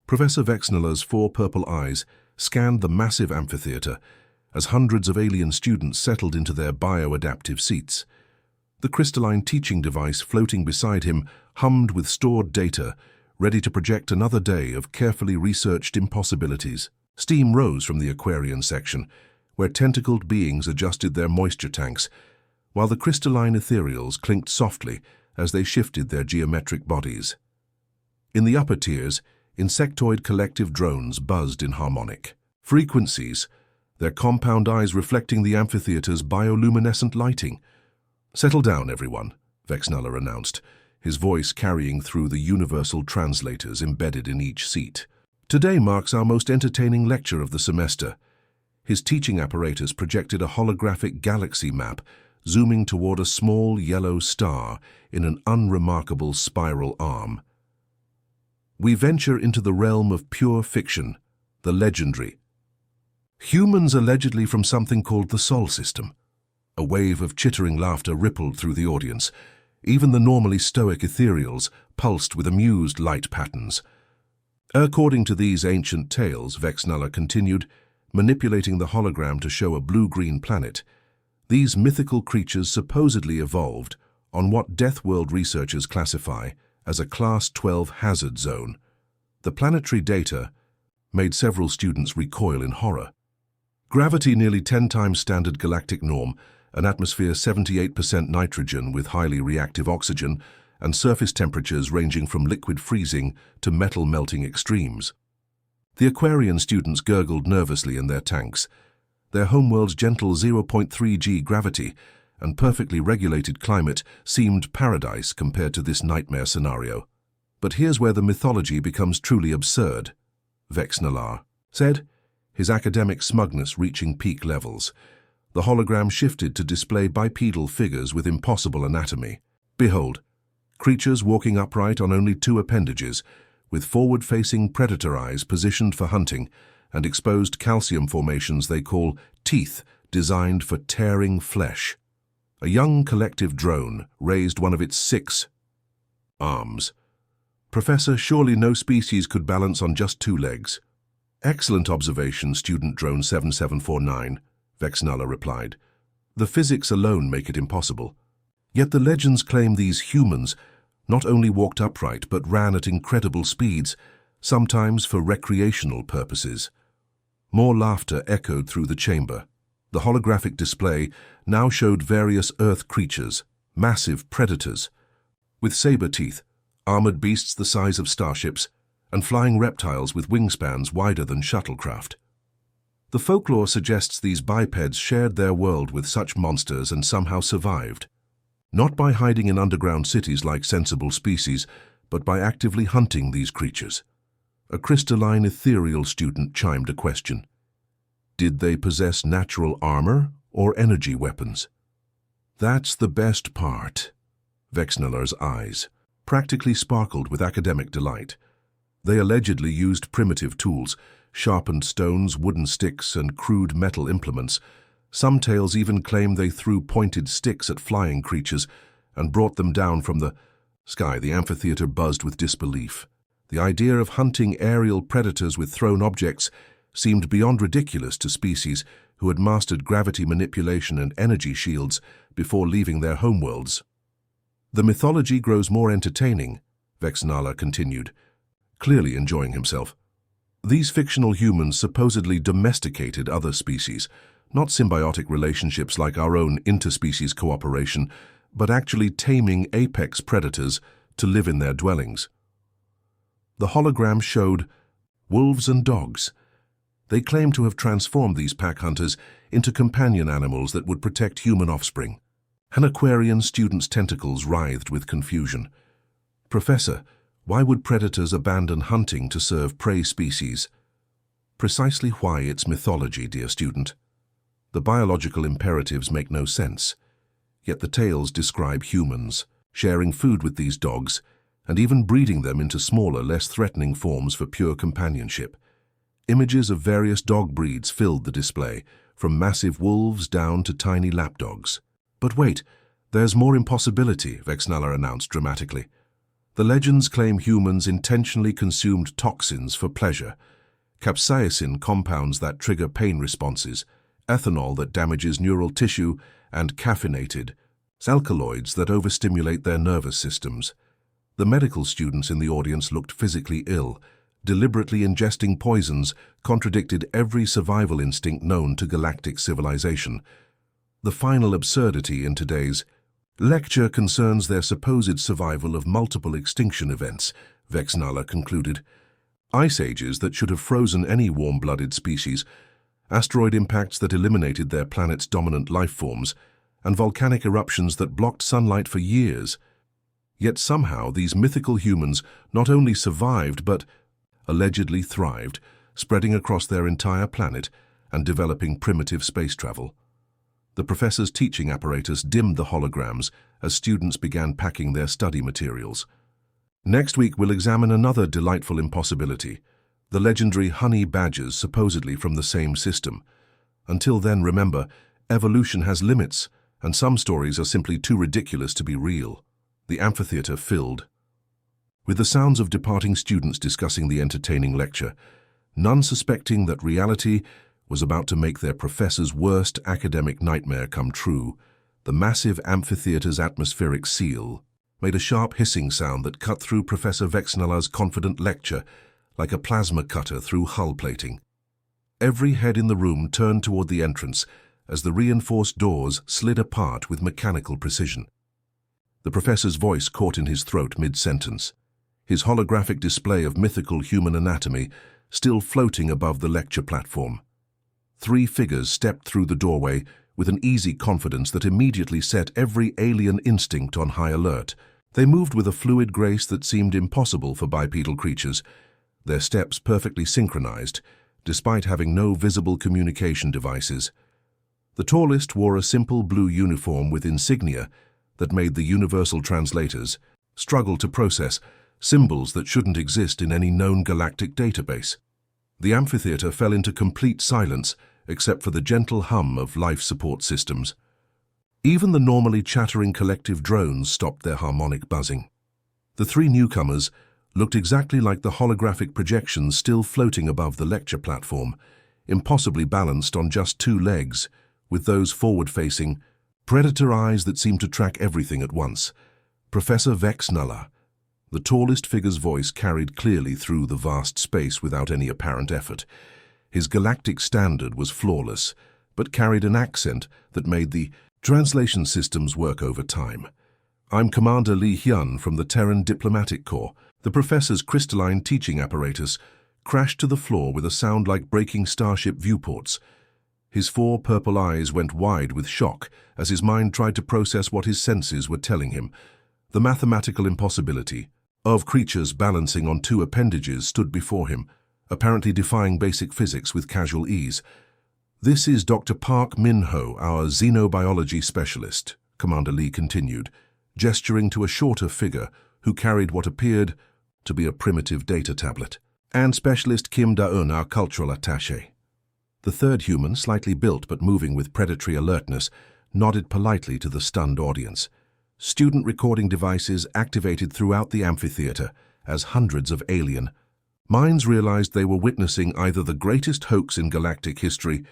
Professor Vexneller's four purple eyes scanned the massive amphitheater as hundreds of alien students settled into their bio-adaptive seats. The crystalline teaching device floating beside him hummed with stored data, ready to project another day of carefully researched impossibilities. Steam rose from the Aquarian section, where tentacled beings adjusted their moisture tanks, while the crystalline ethereals clinked softly as they shifted their geometric bodies. In the upper tiers, insectoid collective drones buzzed in harmonic frequencies, their compound eyes reflecting the amphitheater's bioluminescent lighting. "Settle down, everyone," Vexneller announced, his voice carrying through the universal translators embedded in each seat. "Today marks our most entertaining lecture of the semester." His teaching apparatus projected a holographic galaxy map, zooming toward a small yellow star in an unremarkable spiral arm. "We venture into the realm of pure fiction, the legendary. Humans allegedly from something called the Sol System." A wave of chittering laughter rippled through the audience. Even the normally stoic ethereals pulsed with amused light patterns. "According to these ancient tales," Vexneller continued, manipulating the hologram to show a blue-green planet, "these mythical creatures supposedly evolved on what Death World researchers classify as a Class 12 hazard zone." The planetary data made several students recoil in horror. Gravity nearly 10 times standard galactic norm, an atmosphere 78% nitrogen with highly reactive oxygen, and surface temperatures ranging from liquid freezing to metal melting extremes. The Aquarian students gurgled nervously in their tanks. Their homeworld's gentle 0.3 g gravity and perfectly regulated climate seemed paradise compared to this nightmare scenario. "But here's where the mythology becomes truly absurd," Vexneller said, his academic smugness reaching peak levels. The hologram shifted to display bipedal figures with impossible anatomy. "Behold, creatures walking upright on only two appendages, with forward-facing predator eyes positioned for hunting, and exposed calcium formations they call teeth designed for tearing flesh." A young collective drone raised one of its 6 arms. "Professor, surely no species could balance on just 2 legs." "Excellent observation, student drone 7749, Vexneller replied. "The physics alone make it impossible. Yet the legends claim these humans not only walked upright but ran at incredible speeds, sometimes for recreational purposes." More laughter echoed through the chamber. The holographic display now showed various Earth creatures, massive predators, with saber teeth, armored beasts the size of starships, and flying reptiles with wingspans wider than shuttlecraft. The folklore suggests these bipeds shared their world with such monsters and somehow survived, not by hiding in underground cities like sensible species, but by actively hunting these creatures. A crystalline ethereal student chimed a question. Did they possess natural armor or energy weapons? "That's the best part." Vexneller's eyes practically sparkled with academic delight. "They allegedly used primitive tools, sharpened stones, wooden sticks, and crude metal implements. Some tales even claim they threw pointed sticks at flying creatures and brought them down from the sky." The amphitheater buzzed with disbelief. The idea of hunting aerial predators with thrown objects seemed beyond ridiculous to species who had mastered gravity manipulation and energy shields before leaving their homeworlds. "The mythology grows more entertaining," Vexneller continued, clearly enjoying himself. "These fictional humans supposedly domesticated other species, not symbiotic relationships like our own interspecies cooperation, but actually taming apex predators to live in their dwellings." The hologram showed wolves and dogs. They claim to have transformed these pack hunters into companion animals that would protect human offspring. An Aquarian student's tentacles writhed with confusion. "Professor, why would predators abandon hunting to serve prey species?" "Precisely why it's mythology, dear student. The biological imperatives make no sense. Yet the tales describe humans sharing food with these dogs and even breeding them into smaller, less threatening forms for pure companionship. Images of various dog breeds filled the display, from massive wolves down to tiny lapdogs. "But wait, there's more impossibility," Vexneller announced dramatically. The legends claim humans intentionally consumed toxins for pleasure: capsaicin, compounds that trigger pain responses, ethanol that damages neural tissue, and caffeinated alkaloids that overstimulate their nervous systems. The medical students in the audience looked physically ill. Deliberately ingesting poisons contradicted every survival instinct known to galactic civilization. The final absurdity in today's lecture concerns their supposed survival of multiple extinction events, Vexnala concluded. Ice ages that should have frozen any warm-blooded species, asteroid impacts that eliminated their planet's dominant life forms, and volcanic eruptions that blocked sunlight for years. Yet somehow these mythical humans not only survived but allegedly thrived, spreading across their entire planet and developing primitive space travel. The professor's teaching apparatus dimmed the holograms as students began packing their study materials. Next week we'll examine another delightful impossibility: the legendary honey badgers supposedly from the same system. Until then, remember, evolution has limits, and some stories are simply too ridiculous to be real. The amphitheater filled with the sounds of departing students discussing the entertaining lecture, none suspecting that reality was about to make their professor's worst academic nightmare come true. The massive amphitheater's atmospheric seal made a sharp hissing sound that cut through Professor Vexnala's confident lecture like a plasma cutter through hull plating. Every head in the room turned toward the entrance as the reinforced doors slid apart with mechanical precision. The professor's voice caught in his throat mid-sentence, his holographic display of mythical human anatomy still floating above the lecture platform. 3 figures stepped through the doorway with an easy confidence that immediately set every alien instinct on high alert. They moved with a fluid grace that seemed impossible for bipedal creatures, their steps perfectly synchronized, despite having no visible communication devices. The tallest wore a simple blue uniform with insignia that made the universal translators struggle to process symbols that shouldn't exist in any known galactic database. The amphitheater fell into complete silence except for the gentle hum of life support systems. Even the normally chattering collective drones stopped their harmonic buzzing. The 3 newcomers looked exactly like the holographic projections still floating above the lecture platform, impossibly balanced on just 2 legs, with those forward-facing, predator eyes that seemed to track everything at once. Professor Vexnala. The tallest figure's voice carried clearly through the vast space without any apparent effort. His galactic standard was flawless, but carried an accent that made the translation systems work over time. "I'm Commander Li Hyun from the Terran Diplomatic Corps." The professor's crystalline teaching apparatus crashed to the floor with a sound like breaking starship viewports. His 4 purple eyes went wide with shock as his mind tried to process what his senses were telling him. The mathematical impossibility of creatures balancing on 2 appendages stood before him, apparently defying basic physics with casual ease. "This is Dr. Park Min-ho, our xenobiology specialist," Commander Lee continued, gesturing to a shorter figure who carried what appeared to be a primitive data tablet, "and Specialist Kim Da-eun, our cultural attaché." The 3rd human, slightly built but moving with predatory alertness, nodded politely to the stunned audience. Student recording devices activated throughout the amphitheater as hundreds of alien minds realized they were witnessing either the greatest hoax in galactic history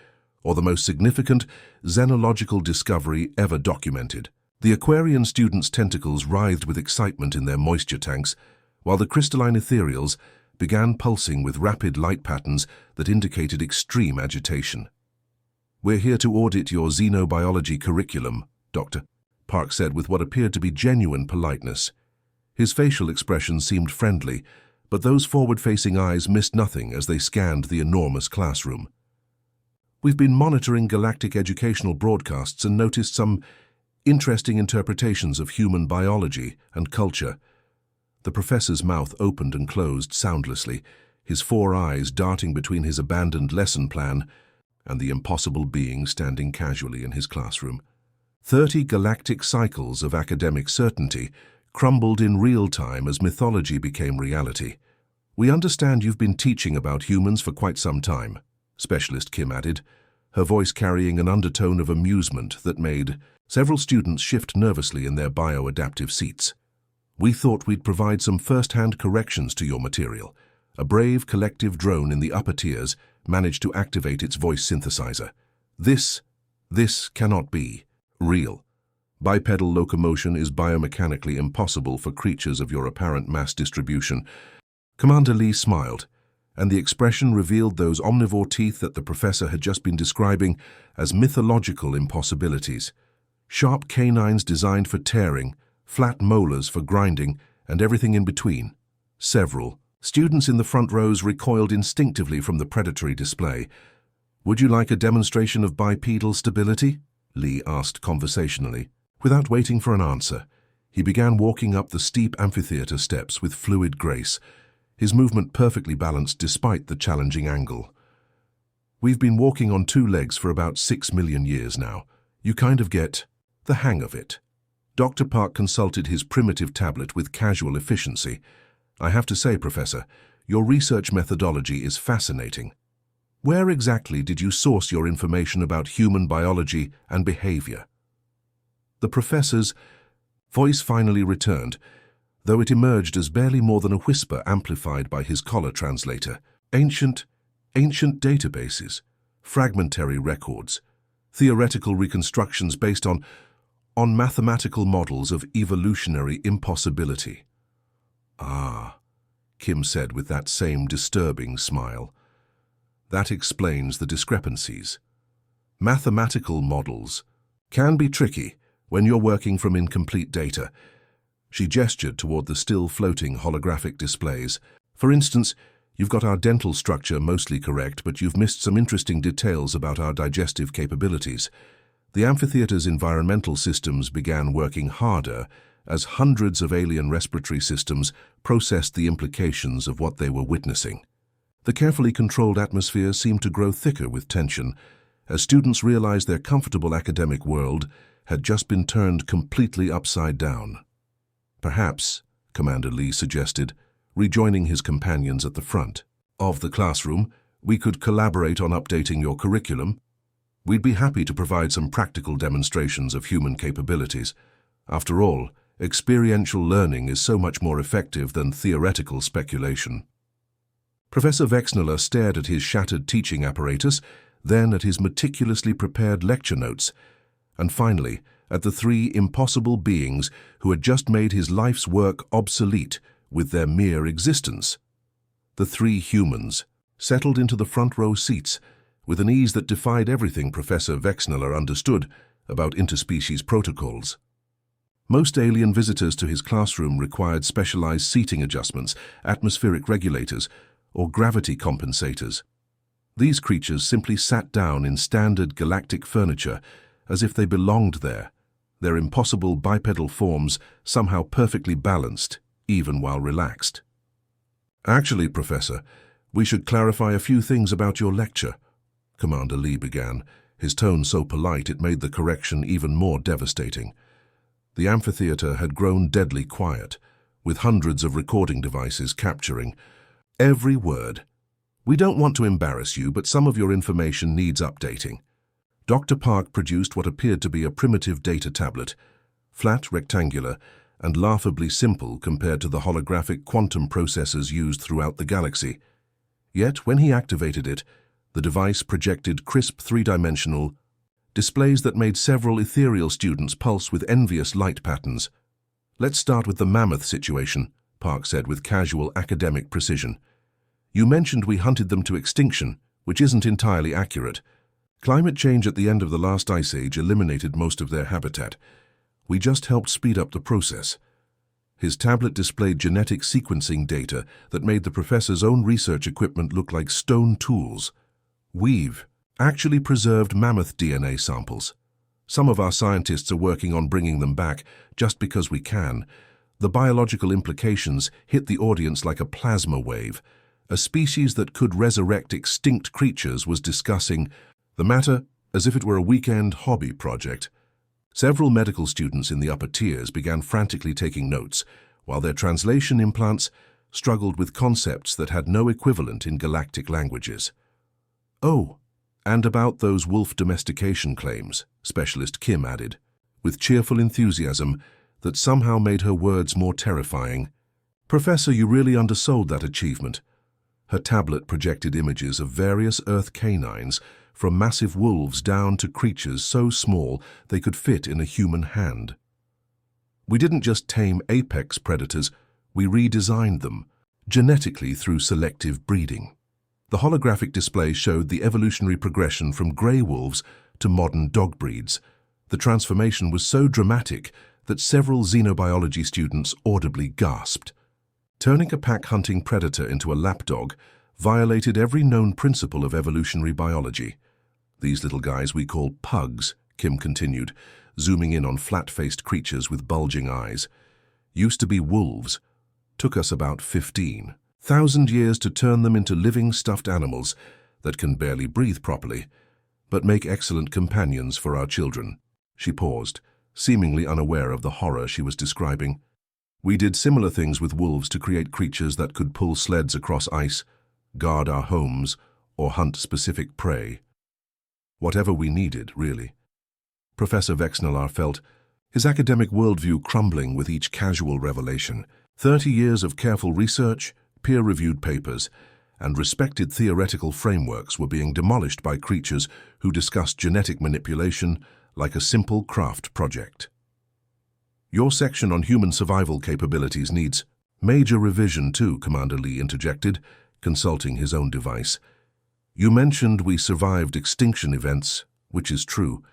or the most significant xenological discovery ever documented. The Aquarian students' tentacles writhed with excitement in their moisture tanks, while the crystalline ethereals began pulsing with rapid light patterns that indicated extreme agitation. "We're here to audit your xenobiology curriculum, Doctor," Park said with what appeared to be genuine politeness. His facial expression seemed friendly, but those forward-facing eyes missed nothing as they scanned the enormous classroom. "We've been monitoring galactic educational broadcasts and noticed some interesting interpretations of human biology and culture." The professor's mouth opened and closed soundlessly, his 4 eyes darting between his abandoned lesson plan and the impossible being standing casually in his classroom. 30 galactic cycles of academic certainty crumbled in real time as mythology became reality. "We understand you've been teaching about humans for quite some time," Specialist Kim added, her voice carrying an undertone of amusement that made several students shift nervously in their bioadaptive seats. We thought we'd provide some first-hand corrections to your material. A brave collective drone in the upper tiers managed to activate its voice synthesizer. This cannot be real. Bipedal locomotion is biomechanically impossible for creatures of your apparent mass distribution. Commander Lee smiled, and the expression revealed those omnivore teeth that the professor had just been describing as mythological impossibilities. Sharp canines designed for tearing, flat molars for grinding, and everything in between. Several students in the front rows recoiled instinctively from the predatory display. "Would you like a demonstration of bipedal stability?" Lee asked conversationally. Without waiting for an answer, he began walking up the steep amphitheater steps with fluid grace, his movement perfectly balanced despite the challenging angle. "We've been walking on two legs for about 6 million years now. You kind of get the hang of it." Dr. Park consulted his primitive tablet with casual efficiency. "I have to say, Professor, your research methodology is fascinating. Where exactly did you source your information about human biology and behavior?" The professor's voice finally returned, though it emerged as barely more than a whisper amplified by his collar translator. Ancient databases, fragmentary records, theoretical reconstructions based on mathematical models of evolutionary impossibility. "Ah," Kim said with that same disturbing smile. "That explains the discrepancies. Mathematical models can be tricky when you're working from incomplete data." She gestured toward the still-floating holographic displays. "For instance, you've got our dental structure mostly correct, but you've missed some interesting details about our digestive capabilities." The amphitheater's environmental systems began working harder as hundreds of alien respiratory systems processed the implications of what they were witnessing. The carefully controlled atmosphere seemed to grow thicker with tension as students realized their comfortable academic world had just been turned completely upside down. "Perhaps," Commander Lee suggested, rejoining his companions at the front of the classroom, "we could collaborate on updating your curriculum. We'd be happy to provide some practical demonstrations of human capabilities. After all, experiential learning is so much more effective than theoretical speculation." Professor Vexneler stared at his shattered teaching apparatus, then at his meticulously prepared lecture notes, and finally at the three impossible beings who had just made his life's work obsolete with their mere existence. The three humans settled into the front row seats with an ease that defied everything Professor Vexneler understood about interspecies protocols. Most alien visitors to his classroom required specialized seating adjustments, atmospheric regulators, or gravity compensators. These creatures simply sat down in standard galactic furniture as if they belonged there, their impossible bipedal forms somehow perfectly balanced, even while relaxed. "Actually, Professor, we should clarify a few things about your lecture," Commander Lee began, his tone so polite it made the correction even more devastating. The amphitheater had grown deadly quiet, with hundreds of recording devices capturing every word. "We don't want to embarrass you, but some of your information needs updating." Dr. Park produced what appeared to be a primitive data tablet, flat, rectangular, and laughably simple compared to the holographic quantum processors used throughout the galaxy. Yet, when he activated it, the device projected crisp three-dimensional displays that made several ethereal students pulse with envious light patterns. "Let's start with the mammoth situation," Park said with casual academic precision. "You mentioned we hunted them to extinction, which isn't entirely accurate. Climate change at the end of the last ice age eliminated most of their habitat. We just helped speed up the process." His tablet displayed genetic sequencing data that made the professor's own research equipment look like stone tools. "We've actually preserved mammoth DNA samples. Some of our scientists are working on bringing them back just because we can." The biological implications hit the audience like a plasma wave. A species that could resurrect extinct creatures was discussing the matter as if it were a weekend hobby project. Several medical students in the upper tiers began frantically taking notes, while their translation implants struggled with concepts that had no equivalent in galactic languages. "Oh, and about those wolf domestication claims," Specialist Kim added. With cheerful enthusiasm, that somehow made her words more terrifying. "Professor, you really undersold that achievement." Her tablet projected images of various Earth canines, from massive wolves down to creatures so small they could fit in a human hand. "We didn't just tame apex predators, we redesigned them, genetically through selective breeding." The holographic display showed the evolutionary progression from grey wolves to modern dog breeds. The transformation was so dramatic that several xenobiology students audibly gasped. Turning a pack-hunting predator into a lapdog violated every known principle of evolutionary biology. "These little guys we call pugs," Kim continued, zooming in on flat-faced creatures with bulging eyes. "Used to be wolves. Took us about 15,000 years to turn them into living stuffed animals that can barely breathe properly, but make excellent companions for our children." She paused, seemingly unaware of the horror she was describing. "We did similar things with wolves to create creatures that could pull sleds across ice, guard our homes, or hunt specific prey. Whatever we needed, really." Professor Vexnelar felt his academic worldview crumbling with each casual revelation. 30 years of careful research, peer-reviewed papers, and respected theoretical frameworks were being demolished by creatures who discussed genetic manipulation like a simple craft project. "Your section on human survival capabilities needs major revision too," Commander Lee interjected, consulting his own device. "You mentioned we survived extinction events, which is true,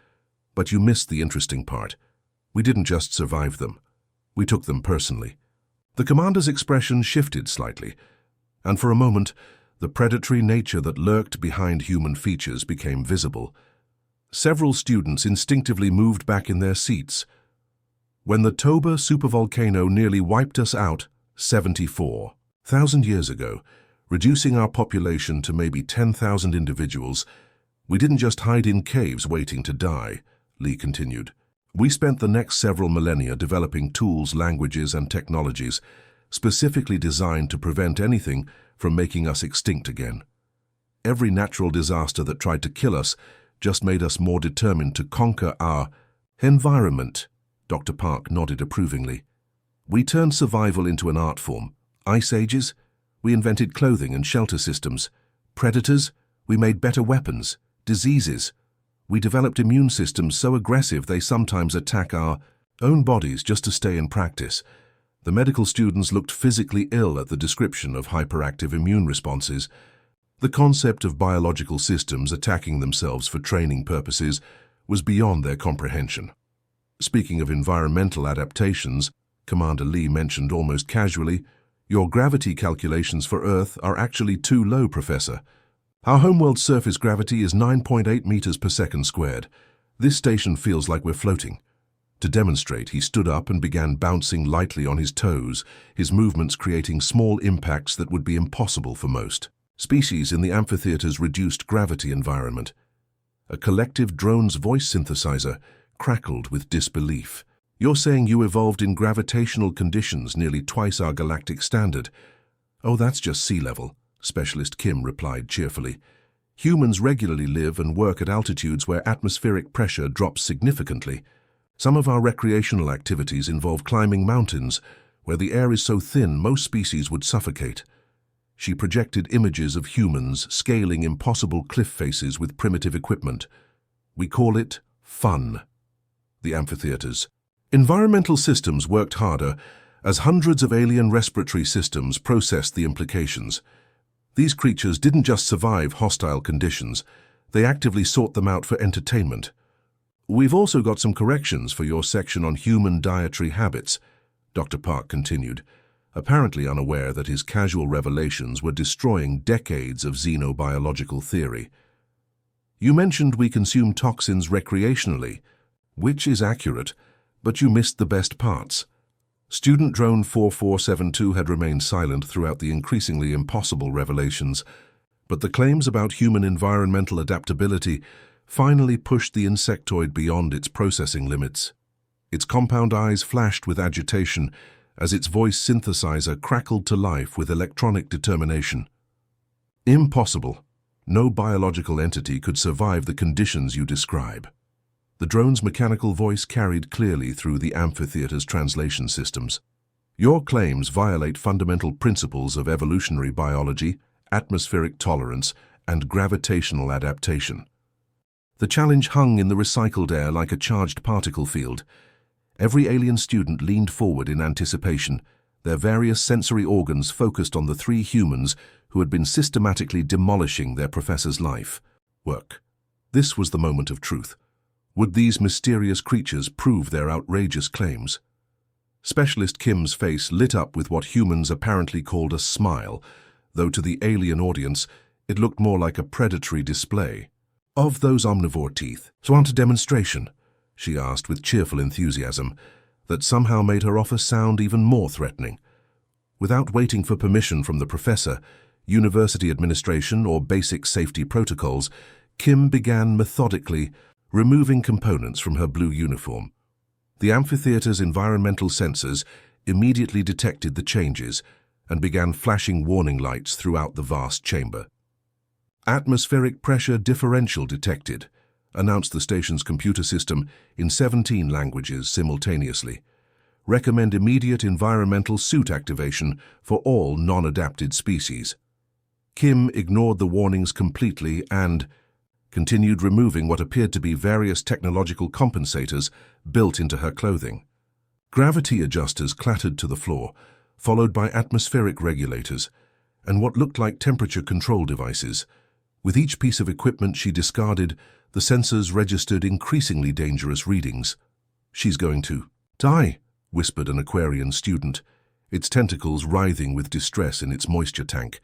but you missed the interesting part. We didn't just survive them. We took them personally." The commander's expression shifted slightly, and for a moment, the predatory nature that lurked behind human features became visible. Several students instinctively moved back in their seats. "When the Toba supervolcano nearly wiped us out 74,000 years ago, reducing our population to maybe 10,000 individuals, we didn't just hide in caves waiting to die," Lee continued. "We spent the next several millennia developing tools, languages, and technologies specifically designed to prevent anything from making us extinct again. Every natural disaster that tried to kill us just made us more determined to conquer our environment." Dr. Park nodded approvingly. "We turned survival into an art form. Ice ages, we invented clothing and shelter systems. Predators, we made better weapons. Diseases, we developed immune systems so aggressive they sometimes attack our own bodies just to stay in practice." The medical students looked physically ill at the description of hyperactive immune responses. The concept of biological systems attacking themselves for training purposes was beyond their comprehension. "Speaking of environmental adaptations," Commander Lee mentioned almost casually, "your gravity calculations for Earth are actually too low, Professor. Our homeworld surface gravity is 9.8 meters per second squared. This station feels like we're floating." To demonstrate, he stood up and began bouncing lightly on his toes, his movements creating small impacts that would be impossible for most species in the amphitheater's reduced gravity environment. A collective drone's voice synthesizer crackled with disbelief. "You're saying you evolved in gravitational conditions nearly twice our galactic standard?" "Oh, that's just sea level," Specialist Kim replied cheerfully. "Humans regularly live and work at altitudes where atmospheric pressure drops significantly. Some of our recreational activities involve climbing mountains, where the air is so thin most species would suffocate." She projected images of humans scaling impossible cliff faces with primitive equipment. "We call it fun." The amphitheaters. Environmental systems worked harder as hundreds of alien respiratory systems processed the implications. These creatures didn't just survive hostile conditions, they actively sought them out for entertainment. "We've also got some corrections for your section on human dietary habits," Dr. Park continued, apparently unaware that his casual revelations were destroying decades of xenobiological theory. "You mentioned we consume toxins recreationally, which is accurate, but you missed the best parts." Student Drone 4472 had remained silent throughout the increasingly impossible revelations, but the claims about human environmental adaptability finally pushed the insectoid beyond its processing limits. Its compound eyes flashed with agitation as its voice synthesizer crackled to life with electronic determination. "Impossible. No biological entity could survive the conditions you describe." The drone's mechanical voice carried clearly through the amphitheater's translation systems. Your claims violate fundamental principles of evolutionary biology, atmospheric tolerance, and gravitational adaptation. The challenge hung in the recycled air like a charged particle field. Every alien student leaned forward in anticipation, their various sensory organs focused on the three humans who had been systematically demolishing their professor's life work. This was the moment of truth. Would these mysterious creatures prove their outrageous claims? Specialist Kim's face lit up with what humans apparently called a smile, though to the alien audience it looked more like a predatory display. Of those omnivore teeth, so want a demonstration? She asked with cheerful enthusiasm that somehow made her offer sound even more threatening. Without waiting for permission from the professor, university administration, or basic safety protocols, Kim began methodically removing components from her blue uniform. The amphitheater's environmental sensors immediately detected the changes and began flashing warning lights throughout the vast chamber. Atmospheric pressure differential detected, announced the station's computer system in 17 languages simultaneously. Recommend immediate environmental suit activation for all non-adapted species. Kim ignored the warnings completely and continued removing what appeared to be various technological compensators built into her clothing. Gravity adjusters clattered to the floor, followed by atmospheric regulators and what looked like temperature control devices. With each piece of equipment she discarded, the sensors registered increasingly dangerous readings. "She's going to die," whispered an Aquarian student, its tentacles writhing with distress in its moisture tank.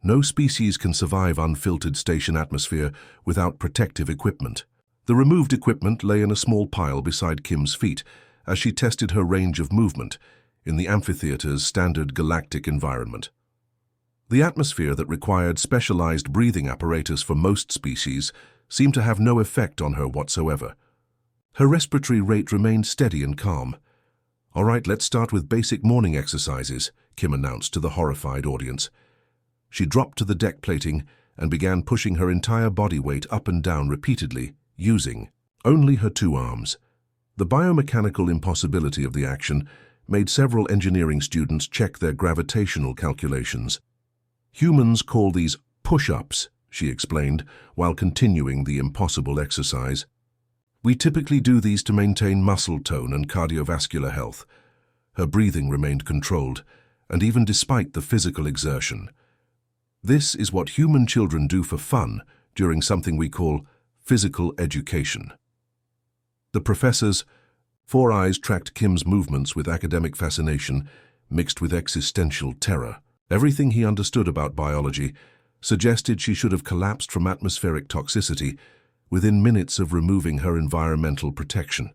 No species can survive unfiltered station atmosphere without protective equipment. The removed equipment lay in a small pile beside Kim's feet as she tested her range of movement in the amphitheater's standard galactic environment. The atmosphere that required specialized breathing apparatus for most species seemed to have no effect on her whatsoever. Her respiratory rate remained steady and calm. "All right, let's start with basic morning exercises," Kim announced to the horrified audience. She dropped to the deck plating and began pushing her entire body weight up and down repeatedly, using only her two arms. The biomechanical impossibility of the action made several engineering students check their gravitational calculations. "Humans call these push-ups," she explained, while continuing the impossible exercise. "We typically do these to maintain muscle tone and cardiovascular health." Her breathing remained controlled, and even despite the physical exertion. This is what human children do for fun during something we call physical education. The professor's four eyes tracked Kim's movements with academic fascination mixed with existential terror. Everything he understood about biology suggested she should have collapsed from atmospheric toxicity within minutes of removing her environmental protection.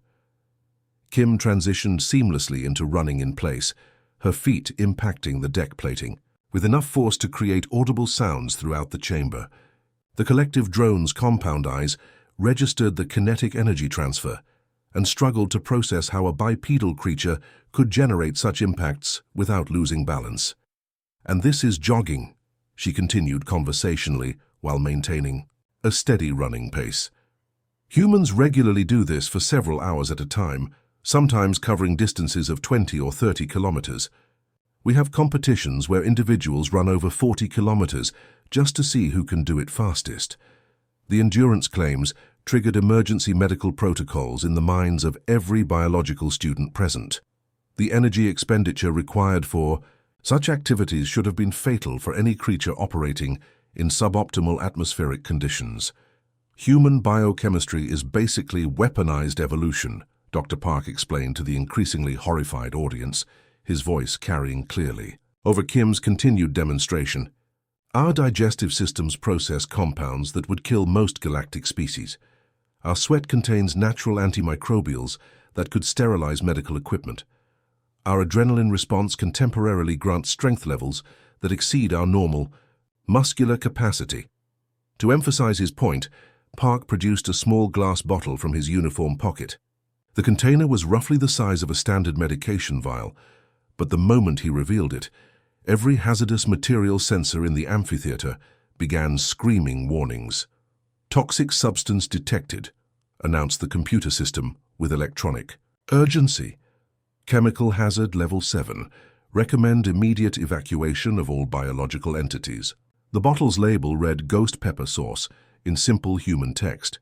Kim transitioned seamlessly into running in place, her feet impacting the deck plating, with enough force to create audible sounds throughout the chamber. The collective drone's compound eyes registered the kinetic energy transfer and struggled to process how a bipedal creature could generate such impacts without losing balance. "And this is jogging," she continued conversationally while maintaining a steady running pace. "Humans regularly do this for several hours at a time, sometimes covering distances of 20 or 30 kilometers. We have competitions where individuals run over 40 kilometers just to see who can do it fastest." The endurance claims triggered emergency medical protocols in the minds of every biological student present. The energy expenditure required for such activities should have been fatal for any creature operating in suboptimal atmospheric conditions. "Human biochemistry is basically weaponized evolution," Dr. Park explained to the increasingly horrified audience, his voice carrying clearly. Over Kim's continued demonstration, "Our digestive systems process compounds that would kill most galactic species. Our sweat contains natural antimicrobials that could sterilize medical equipment. Our adrenaline response can temporarily grant strength levels that exceed our normal muscular capacity." To emphasize his point, Park produced a small glass bottle from his uniform pocket. The container was roughly the size of a standard medication vial, but the moment he revealed it, every hazardous material sensor in the amphitheater began screaming warnings. "Toxic substance detected. announced the computer system with electronic urgency. Chemical hazard level 7. Recommend immediate evacuation of all biological entities. The bottle's label read ghost pepper sauce in simple human text,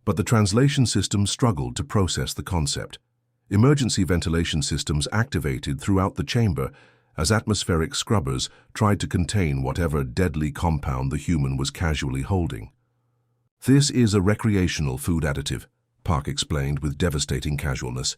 but the translation system struggled to process the concept. Emergency ventilation systems activated throughout the chamber as atmospheric scrubbers tried to contain whatever deadly compound the human was casually holding. This is a recreational food additive, Park explained with devastating casualness.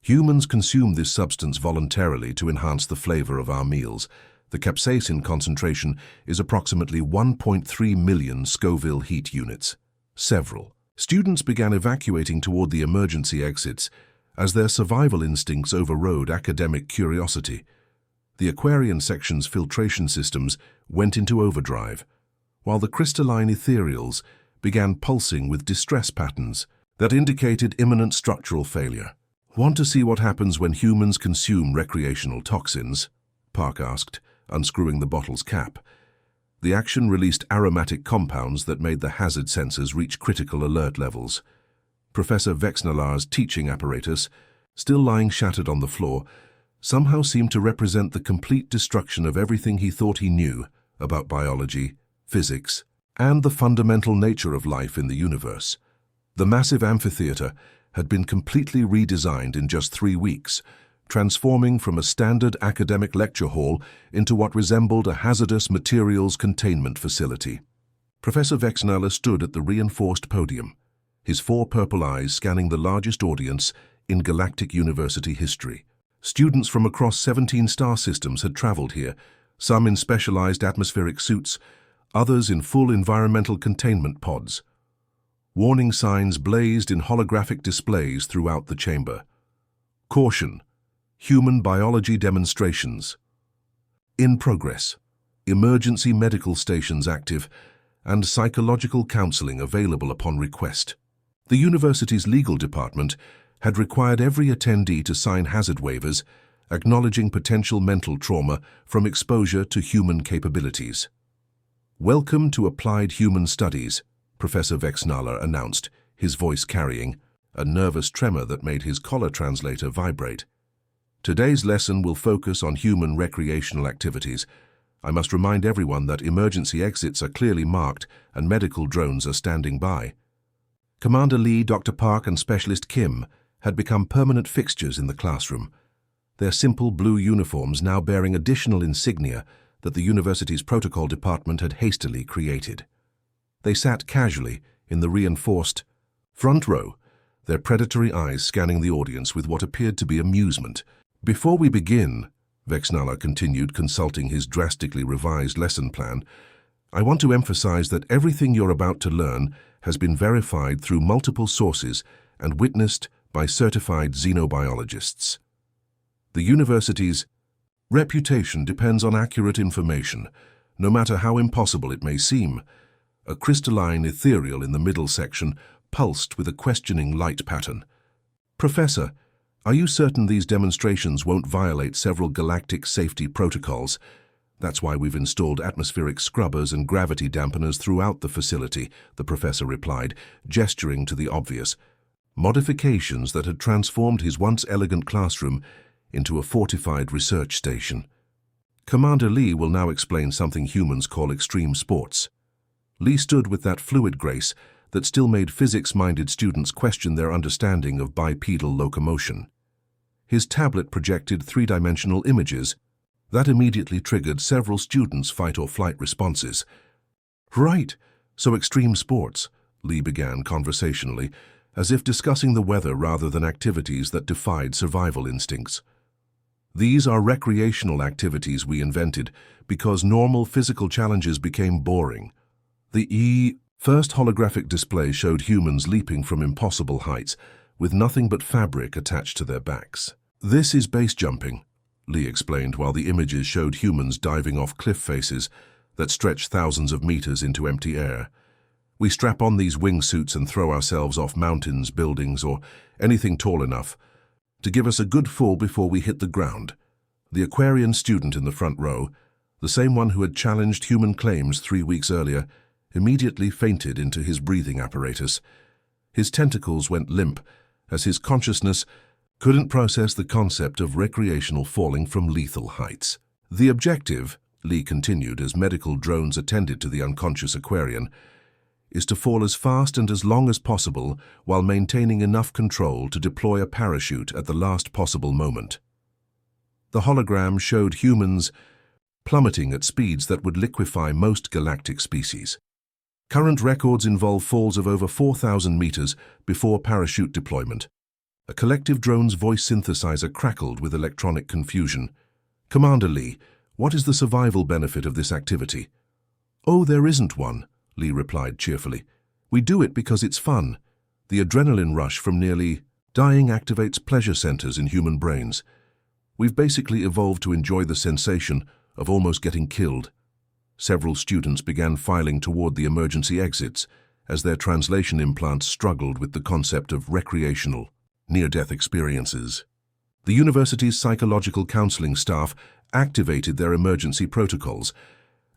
Humans consume this substance voluntarily to enhance the flavor of our meals. The capsaicin concentration is approximately 1.3 million Scoville heat units. Several students began evacuating toward the emergency exits as their survival instincts overrode academic curiosity. The Aquarian section's filtration systems went into overdrive, while the crystalline ethereals began pulsing with distress patterns that indicated imminent structural failure. Want to see what happens when humans consume recreational toxins? Park asked, unscrewing the bottle's cap. The action released aromatic compounds that made the hazard sensors reach critical alert levels. Professor Vexnalar's teaching apparatus, still lying shattered on the floor, somehow seemed to represent the complete destruction of everything he thought he knew about biology, physics, and the fundamental nature of life in the universe. The massive amphitheater had been completely redesigned in just 3 weeks, transforming from a standard academic lecture hall into what resembled a hazardous materials containment facility. Professor Vexnaler stood at the reinforced podium, his 4 purple eyes scanning the largest audience in Galactic University history. Students from across 17 star systems had traveled here, some in specialized atmospheric suits, others in full environmental containment pods. Warning signs blazed in holographic displays throughout the chamber. Caution: human biology demonstrations in progress, emergency medical stations active, and psychological counseling available upon request. The university's legal department had required every attendee to sign hazard waivers, acknowledging potential mental trauma from exposure to human capabilities. "Welcome to Applied Human Studies," Professor Vexnaler announced, his voice carrying a nervous tremor that made his collar translator vibrate. "Today's lesson will focus on human recreational activities. I must remind everyone that emergency exits are clearly marked and medical drones are standing by." Commander Lee, Dr. Park, and Specialist Kim had become permanent fixtures in the classroom, their simple blue uniforms now bearing additional insignia that the university's protocol department had hastily created. They sat casually in the reinforced front row, their predatory eyes scanning the audience with what appeared to be amusement. "Before we begin," Vexnaler continued, consulting his drastically revised lesson plan, "I want to emphasize that everything you're about to learn has been verified through multiple sources and witnessed by certified xenobiologists. The university's reputation depends on accurate information, no matter how impossible it may seem." A crystalline ethereal in the middle section pulsed with a questioning light pattern. "Professor, are you certain these demonstrations won't violate several galactic safety protocols? That's why we've installed atmospheric scrubbers and gravity dampeners throughout the facility," the professor replied, gesturing to the obvious. Modifications that had transformed his once elegant classroom into a fortified research station. Commander Lee will now explain something humans call extreme sports. Lee stood with that fluid grace that still made physics-minded students question their understanding of bipedal locomotion. His tablet projected 3-dimensional images that immediately triggered several students' fight-or-flight responses. "Right, so extreme sports," Lee began conversationally, as if discussing the weather rather than activities that defied survival instincts. "These are recreational activities we invented because normal physical challenges became boring." The first holographic display showed humans leaping from impossible heights, with nothing but fabric attached to their backs. "This is base jumping," Lee explained, while the images showed humans diving off cliff faces that stretched thousands of meters into empty air. "We strap on these wingsuits and throw ourselves off mountains, buildings, or anything tall enough to give us a good fall before we hit the ground." The Aquarian student in the front row, the same one who had challenged human claims 3 weeks earlier, immediately fainted into his breathing apparatus. His tentacles went limp, as his consciousness couldn't process the concept of recreational falling from lethal heights. The objective, Lee continued as medical drones attended to the unconscious Aquarian, is to fall as fast and as long as possible while maintaining enough control to deploy a parachute at the last possible moment. The hologram showed humans plummeting at speeds that would liquefy most galactic species. Current records involve falls of over 4,000 meters before parachute deployment. A collective drone's voice synthesizer crackled with electronic confusion. "Commander Lee, what is the survival benefit of this activity?" "Oh, there isn't one," Lee replied cheerfully. "We do it because it's fun. The adrenaline rush from nearly dying activates pleasure centers in human brains. We've basically evolved to enjoy the sensation of almost getting killed." Several students began filing toward the emergency exits as their translation implants struggled with the concept of recreational, near-death experiences. The university's psychological counseling staff activated their emergency protocols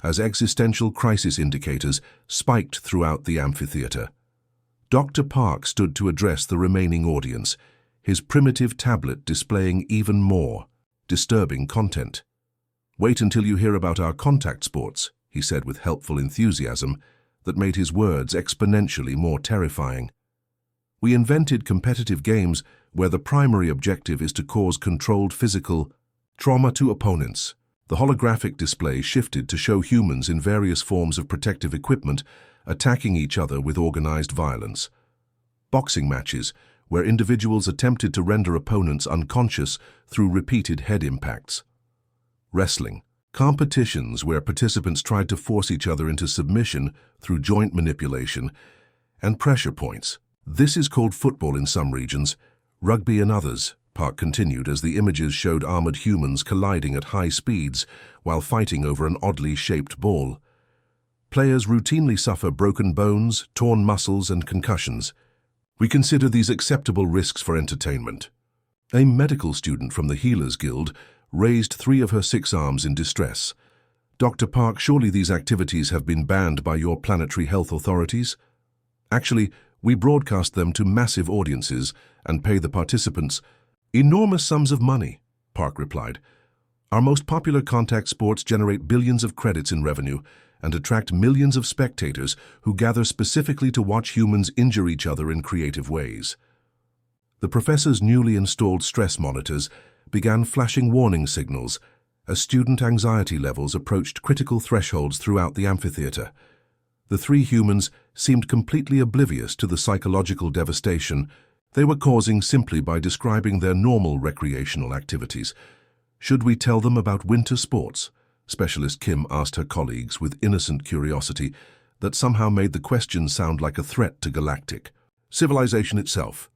as existential crisis indicators spiked throughout the amphitheater. Dr. Park stood to address the remaining audience, his primitive tablet displaying even more disturbing content. "Wait until you hear about our contact sports," he said with helpful enthusiasm that made his words exponentially more terrifying. "We invented competitive games where the primary objective is to cause controlled physical trauma to opponents." The holographic display shifted to show humans in various forms of protective equipment attacking each other with organized violence. Boxing matches, where individuals attempted to render opponents unconscious through repeated head impacts. Wrestling, competitions where participants tried to force each other into submission through joint manipulation, and pressure points. "This is called football in some regions, rugby in others," Park continued as the images showed armored humans colliding at high speeds while fighting over an oddly shaped ball. Players routinely suffer broken bones, torn muscles, and concussions. "We consider these acceptable risks for entertainment." A medical student from the Healers Guild raised 3 of her 6 arms in distress. "Dr. Park, surely these activities have been banned by your planetary health authorities?" "Actually, we broadcast them to massive audiences and pay the participants enormous sums of money," Park replied. "Our most popular contact sports generate billions of credits in revenue and attract millions of spectators who gather specifically to watch humans injure each other in creative ways." The professor's newly installed stress monitors began flashing warning signals as student anxiety levels approached critical thresholds throughout the amphitheater. The 3 humans seemed completely oblivious to the psychological devastation they were causing simply by describing their normal recreational activities. "Should we tell them about winter sports?" Specialist Kim asked her colleagues with innocent curiosity that somehow made the question sound like a threat to galactic civilization itself.